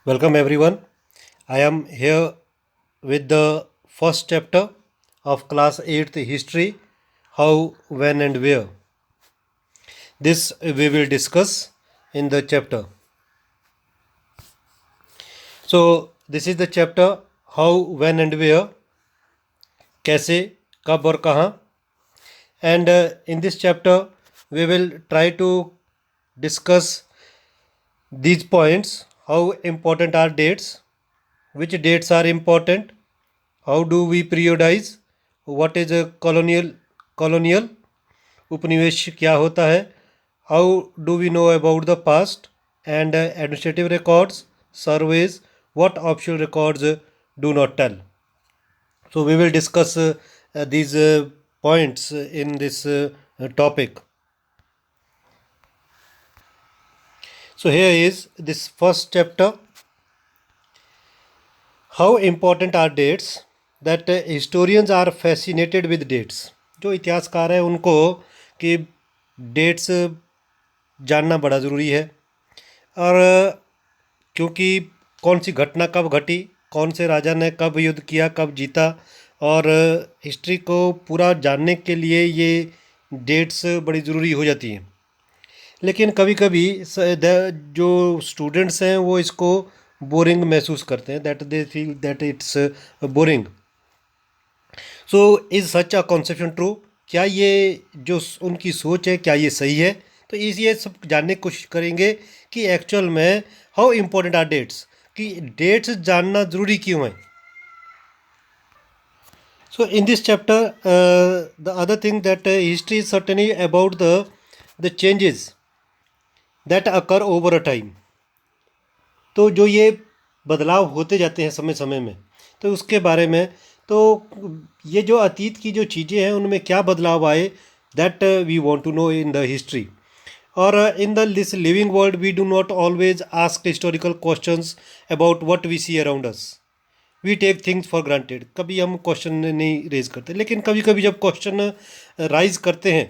Welcome everyone. I am here with the first chapter of class 8th history, how, when and where. This we will discuss in the chapter. So this is the chapter how, when and where, कैसे, कब और कहाँ. And in this chapter we will try to discuss these points, how important are dates, which dates are important, how do we periodize, what is a colonial उपनिवेश क्या होता है, how do we know about the past, and administrative records, surveys, what official records do not tell. So we will discuss these points in this topic. So here is this first chapter, how important are dates, that historians are fascinated with dates. जो इतिहासकार हैं उनको कि dates जानना बड़ा ज़रूरी है. और क्योंकि कौन सी घटना कब घटी, कौन से राजा ने कब युद्ध किया, कब जीता, और हिस्ट्री को पूरा जानने के लिए ये डेट्स बड़ी ज़रूरी हो जाती हैं. लेकिन कभी कभी जो स्टूडेंट्स हैं वो इसको बोरिंग महसूस करते हैं, that they feel that it's boring. So is such a conception true, क्या ये जो उनकी सोच है क्या ये सही है. तो ये सब जानने की कोशिश करेंगे कि एक्चुअल में हाउ इम्पोर्टेंट आर डेट्स, कि डेट्स जानना ज़रूरी क्यों है. So in this chapter, the other thing that history is certainly about the changes that occur over a time. तो जो ये बदलाव होते जाते हैं समय समय में, तो उसके बारे में, तो ये जो अतीत की जो चीज़ें हैं उनमें क्या बदलाव आए, that we want to know in the history. और in the this living world we do not always ask historical questions about what we see around us. We take things for granted. कभी हम question नहीं raise करते, लेकिन कभी कभी जब question rise करते हैं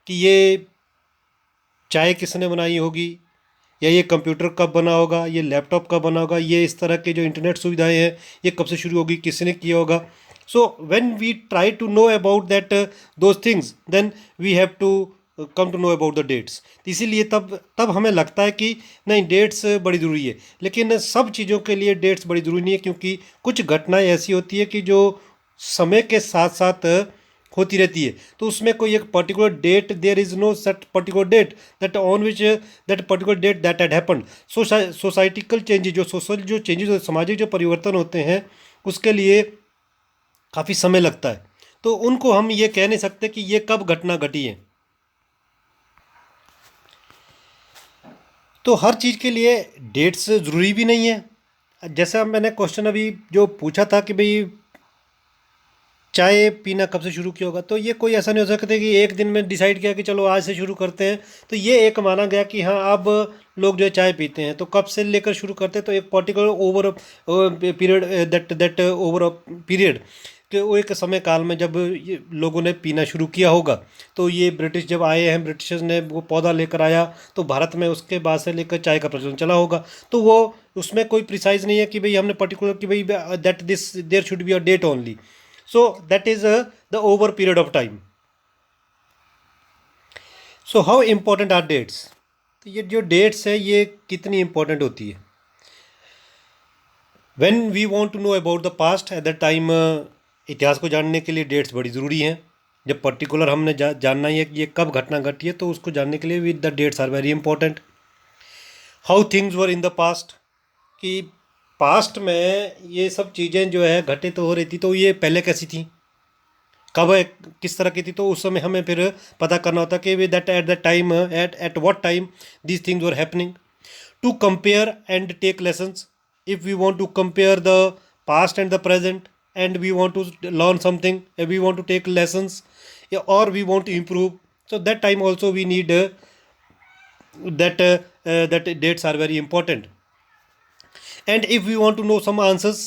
कि ये चाय किसने बनाई होगी, या ये कंप्यूटर कब बना होगा, ये लैपटॉप कब बना होगा, ये इस तरह के जो इंटरनेट सुविधाएं हैं ये कब से शुरू होगी, किसने किया होगा. So when we try to know about that those things, then we have to come to know about the dates. इसीलिए तब हमें लगता है कि नहीं, डेट्स बड़ी ज़रूरी है. लेकिन सब चीज़ों के लिए डेट्स बड़ी ज़रूरी नहीं है, क्योंकि कुछ घटनाएं ऐसी होती है कि जो समय के साथ साथ होती रहती है. तो उसमें कोई एक particular date, there is no set particular date that on which that particular date that had happened. Societical changes, जो सोशल जो चेंजेस, सामाजिक जो परिवर्तन होते हैं, उसके लिए काफ़ी समय लगता है. तो उनको हम ये कह नहीं सकते कि ये कब घटना घटी है. तो हर चीज़ के लिए डेट्स ज़रूरी भी नहीं है. जैसा मैंने क्वेश्चन अभी जो पूछा था कि भाई चाय पीना कब से शुरू किया होगा, तो ये कोई ऐसा नहीं हो सकता कि एक दिन में डिसाइड किया कि चलो आज से शुरू करते हैं. तो ये एक माना गया कि हाँ, अब लोग जो है चाय पीते हैं, तो कब से लेकर शुरू करते हैं. तो एक particular over period, that over period कि वो एक समय काल में जब ये लोगों ने पीना शुरू किया होगा. तो ये ब्रिटिश जब आए हैं, ब्रिटिशर्स ने वो पौधा लेकर आया तो भारत में उसके बाद से लेकर चाय का प्रचलन चला होगा. तो वो उसमें कोई प्रिसाइज नहीं है कि भाई हमने पर्टिकुलर कि भाई that this there should be a date only. So that is the over period of time. So how important are dates? तो ये जो dates है ये कितनी important होती है. When we want to know about the past, at that time इतिहास को जानने के लिए dates बड़ी ज़रूरी हैं. जब पर्टिकुलर हमने जानना ही है कि ये कब घटना घटी है, तो उसको जानने के लिए with the dates are very important. How things were in the past, कि पास्ट में ये सब चीज़ें जो है घटित हो रही थी, तो ये पहले कैसी थी, कब है, किस तरह की थी. तो उस समय हमें फिर पता करना होता कि वे that at the time at what time these things were happening. To compare and take lessons, if we want to compare the past and the present and we want to learn something, we want to take lessons, और we want to improve. So that time also we need that dates are very important. And if we want to know some answers,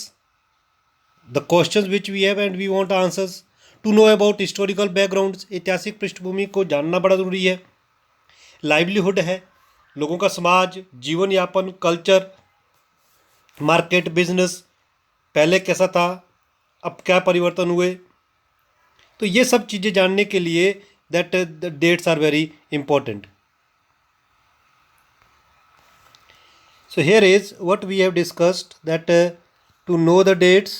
the questions which we have and we want answers, to know about historical backgrounds, ऐतिहासिक पृष्ठभूमि को जानना बड़ा ज़रूरी है. Livelihood है, लोगों का समाज, जीवन यापन, कल्चर, मार्केट, बिजनेस पहले कैसा था, अब क्या परिवर्तन हुए। तो ये सब चीज़ें जानने के लिए that the dates are very important. So here is what we have discussed, that to know the dates,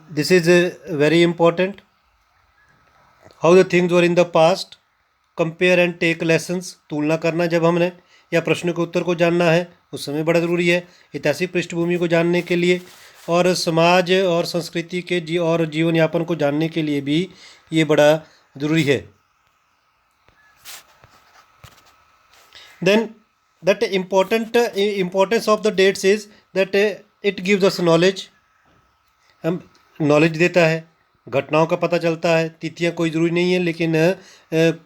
this is very important. How the things were in the past, compare and take lessons, तुलना करना जब हमने, या प्रश्न के उत्तर को जानना है उस समय बड़ा ज़रूरी है ऐतिहासिक पृष्ठभूमि को जानने के लिए, और समाज और संस्कृति के और जीवन यापन को जानने के लिए भी ये बड़ा ज़रूरी है. Then that importance of the dates is that it gives us knowledge. हम नॉलेज देता है, घटनाओं का पता चलता है. तिथियां कोई ज़रूरी नहीं है, लेकिन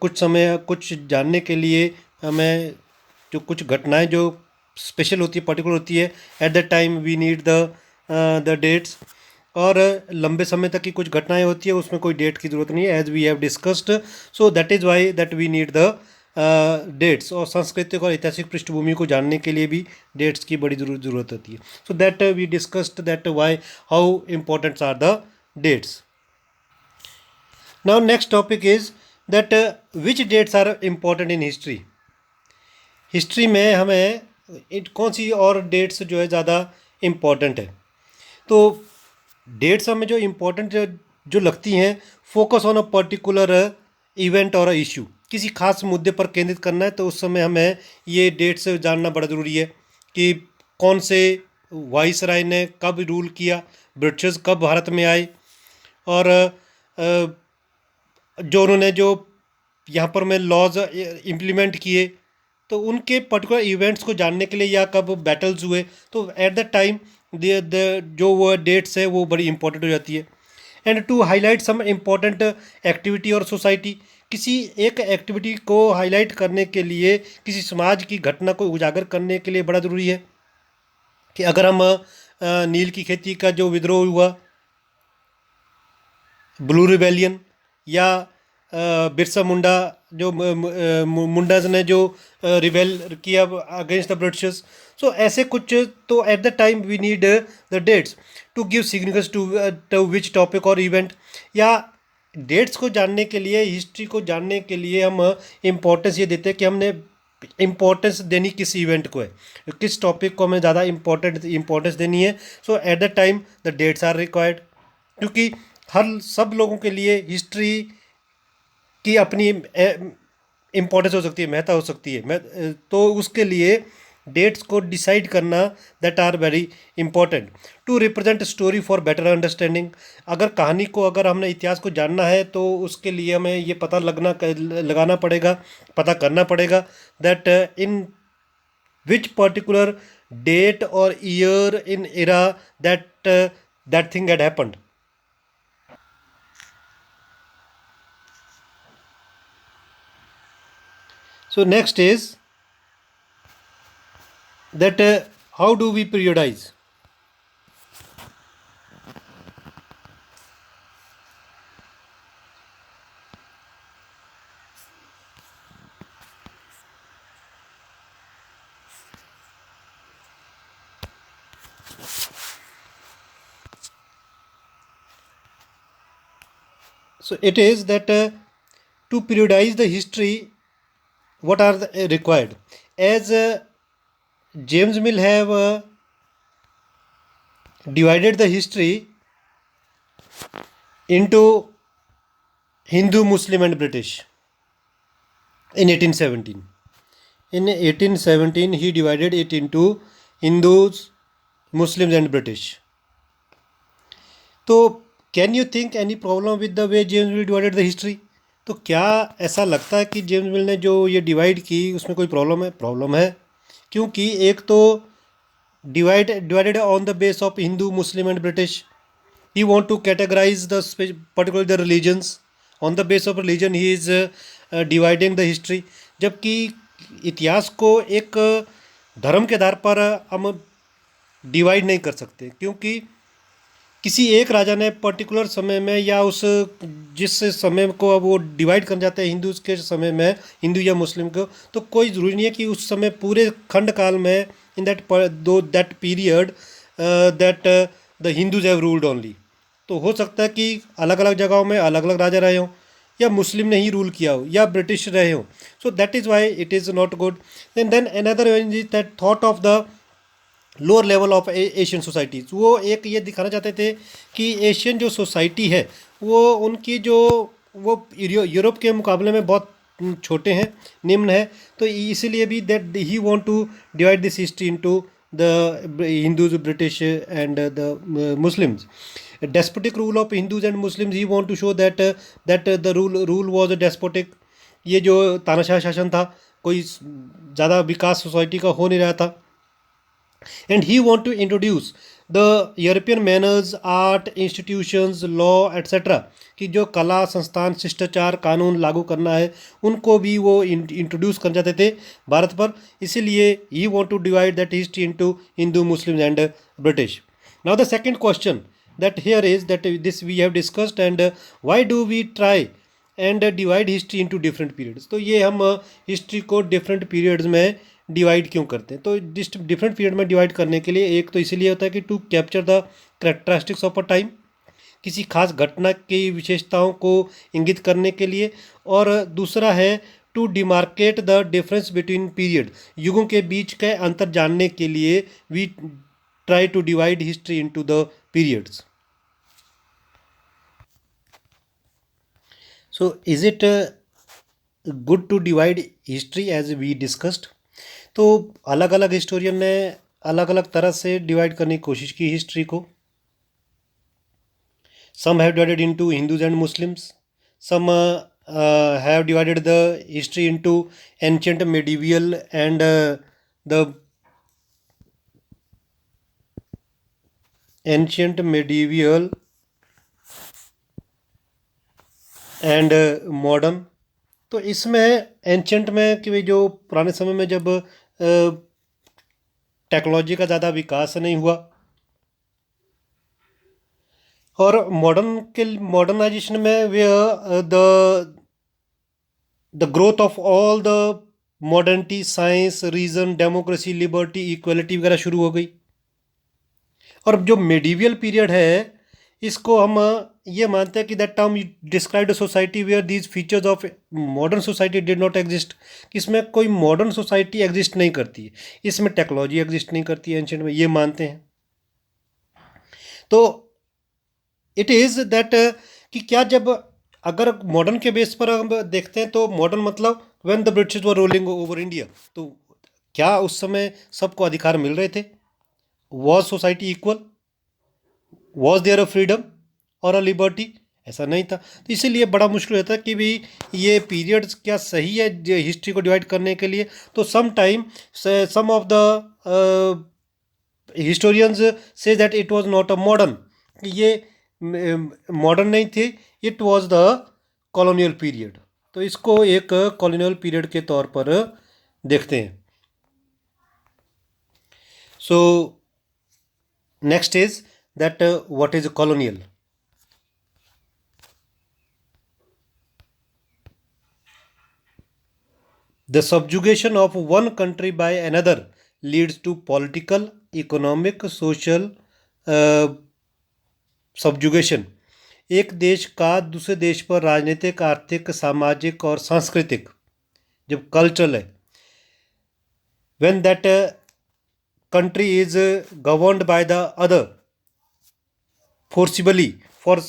कुछ समय कुछ जानने के लिए हमें जो कुछ घटनाएं जो स्पेशल होती है, पर्टिकुलर होती है, at the time we need the dates. और लंबे समय तक की कुछ घटनाएं होती है उसमें कोई डेट की ज़रूरत नहीं है, as we have discussed. So that is why that we need the dates. और सांस्कृतिक और ऐतिहासिक पृष्ठभूमि को जानने के लिए भी डेट्स की बड़ी ज़रूरत होती है. So that we discussed that why how importants are the dates. Now next topic is that which dates are important in history. History में हमें कौन सी और डेट्स जो है ज़्यादा इम्पोर्टेंट है. तो डेट्स हमें जो इम्पोर्टेंट जो लगती हैं, focus on a particular event और इशू, किसी खास मुद्दे पर केंद्रित करना है, तो उस समय हमें ये डेट्स जानना बड़ा ज़रूरी है कि कौन से वाइसराय ने कब रूल किया, ब्रिटिशर्स कब भारत में आए, और जो उन्होंने जो यहाँ पर में लॉज इम्प्लीमेंट किए, तो उनके पर्टिकुलर इवेंट्स को जानने के लिए, या कब बैटल्स हुए, तो एट द टाइम जो वो डेट्स है वो बड़ी इंपॉर्टेंट हो जाती है. And to highlight some important activity और सोसाइटी, किसी एक एक्टिविटी को हाईलाइट करने के लिए, किसी समाज की घटना को उजागर करने के लिए बड़ा ज़रूरी है. कि अगर हम नील की खेती का जो विद्रोह हुआ, ब्लू रिबेलियन, या बिरसा मुंडा जो मुंडाज ने जो रिबेल किया अगेंस्ट द ब्रिटिशर्स, सो ऐसे कुछ, तो at the time we need the dates to give significance to which topic और इवेंट. या डेट्स को जानने के लिए, हिस्ट्री को जानने के लिए हम इम्पोर्टेंस ये देते हैं कि हमने इम्पोर्टेंस देनी किस इवेंट को है, किस टॉपिक को हमें ज़्यादा इम्पोर्टेंस देनी है. So at the time the dates are required, क्योंकि हर सब लोगों के लिए हिस्ट्री की अपनी इम्पोर्टेंस हो सकती है, महत्ता हो सकती है. तो उसके लिए डेट्स को डिसाइड करना that are very important to represent story for better understanding. अगर कहानी को, अगर हमने इतिहास को जानना है, तो उसके लिए हमें ये पता लगाना पड़ेगा, पता करना पड़ेगा that in which particular date और year in era that thing had happened. So next is that how do we periodize. So it is that to periodize the history, what are required, as James Mill have divided the history into Hindu, Muslim and British in 1817. In 1817 he divided it into Hindus, Muslims and British. तो can you think any problem with the way James mill divided the history. तो क्या ऐसा लगता है कि James मिल ने जो ये डिवाइड की उसमें कोई प्रॉब्लम है? प्रॉब्लम है, क्योंकि एक तो divided on the base of Hindu, Muslim and British. He want to categorize the particular the religions. On the base of religion he is dividing the history. जबकि इतिहास को एक धर्म के आधार पर हम डिवाइड नहीं कर सकते, क्योंकि किसी एक राजा ने पर्टिकुलर समय में या उस जिस समय को अब वो डिवाइड कर जाते हैं हिंदूज के समय में, हिंदू या मुस्लिम को, तो कोई ज़रूरी नहीं है कि उस समय पूरे खंड काल में in that period that the Hindus have ruled only. तो हो सकता है कि अलग अलग जगहों में अलग अलग राजा रहे हों, या मुस्लिम ने ही रूल किया हो, या ब्रिटिश रहे हों। So that is why it is not good. Then another is that thought of the lower level of Asian societies. वो एक ये दिखाना चाहते थे कि एशियन जो सोसाइटी है वो उनकी जो वो यूरोप के मुकाबले में बहुत छोटे हैं, निम्न है। तो इसीलिए भी that he want to divide this history into the Hindus, British and the Muslims. Despotic rule of Hindus and Muslims, he want to show that the rule was despotic. ये जो तानाशाह शासन था, कोई ज़्यादा विकास सोसाइटी का हो नहीं रहा था। And he want to introduce the European manners, art, institutions, law, etc. कि जो कला संस्थान, शिष्टाचार, कानून लागू करना है, उनको भी वो इंट्रोड्यूस कर जाते थे भारत पर। इसीलिए ही want to divide that history into Hindu, Muslims and British. Now the second question that here is that this we have discussed, and why do we try and divide history into different periods. तो ये हम history को different periods में divide क्यों करते हैं? तो different period में डिवाइड करने के लिए एक तो इसीलिए होता है कि to capture the characteristics of a time, किसी खास घटना की विशेषताओं को इंगित करने के लिए। और दूसरा है to demarcate the difference between period, युगों के बीच के अंतर जानने के लिए we try to divide history into the periods. So is it good to divide history as we discussed? तो अलग अलग हिस्टोरियन ने अलग अलग तरह से डिवाइड करने की कोशिश की हिस्ट्री को। Some have divided into Hindus and Muslims. Some have divided the history into ancient, medieval, and the ancient, medieval, and modern. तो इसमें एंशंट में कि जो पुराने समय में जब टेक्नोलॉजी का ज़्यादा विकास नहीं हुआ, और मॉडर्नाइजेशन में way the growth of all the modernity, science, reason, democracy, liberty, equality वगैरह शुरू हो गई। और जो मेडिवियल पीरियड है, इसको हम ये मानते हैं कि that term describe the society where these features of modern society did not exist. कि इसमें कोई मॉडर्न सोसाइटी एग्जिस्ट नहीं करती है, इसमें टेक्नोलॉजी एग्जिस्ट नहीं करती है एंशिएंट में, ये मानते हैं। तो इट इज़ दैट कि क्या जब अगर मॉडर्न के बेस पर हम देखते हैं तो मॉडर्न मतलब when the British were ruling over India, तो क्या उस समय सबको अधिकार मिल रहे थे? Was society equal? Was there a freedom और अ लिबर्टी? ऐसा नहीं था। तो इसीलिए बड़ा मुश्किल होता है कि भाई ये पीरियड्स क्या सही है हिस्ट्री को डिवाइड करने के लिए। तो some time some of the historians say that it was not a modern, ये मॉडर्न नहीं थी, it was the colonial period. तो इसको एक कॉलोनियल पीरियड के तौर पर देखते हैं। So next is that what is colonial. The subjugation of one country by another leads to political, economic, social subjugation। एक देश का दूसरे देश पर राजनीतिक, आर्थिक, सामाजिक और सांस्कृतिक, जब कल्चरल है, when that country is governed by the other forcibly for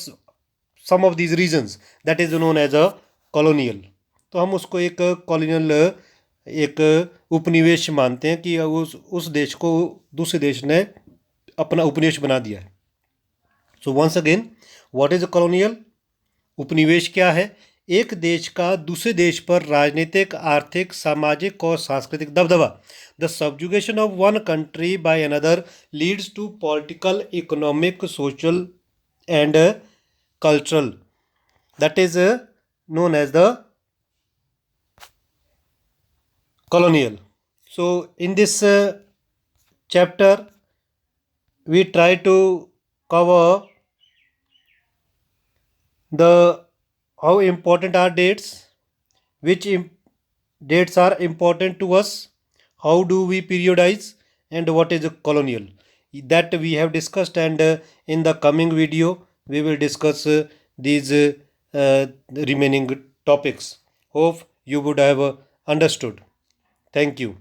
some of these reasons, that is known as a colonial। तो हम उसको एक कॉलोनियल, एक उपनिवेश मानते हैं कि उस देश को दूसरे देश ने अपना उपनिवेश बना दिया है। So once again, what is a colonial? उपनिवेश क्या है? एक देश का दूसरे देश पर राजनीतिक, आर्थिक, सामाजिक और सांस्कृतिक दबदबा। The subjugation of one country by another leads to political, economic, social and cultural, that is known as the colonial। So in this chapter we try to cover the how important are dates, which dates are important to us, how do we periodize, and what is a colonial, that we have discussed. And in the coming video we will discuss these remaining topics. Hope you would have understood. Thank you.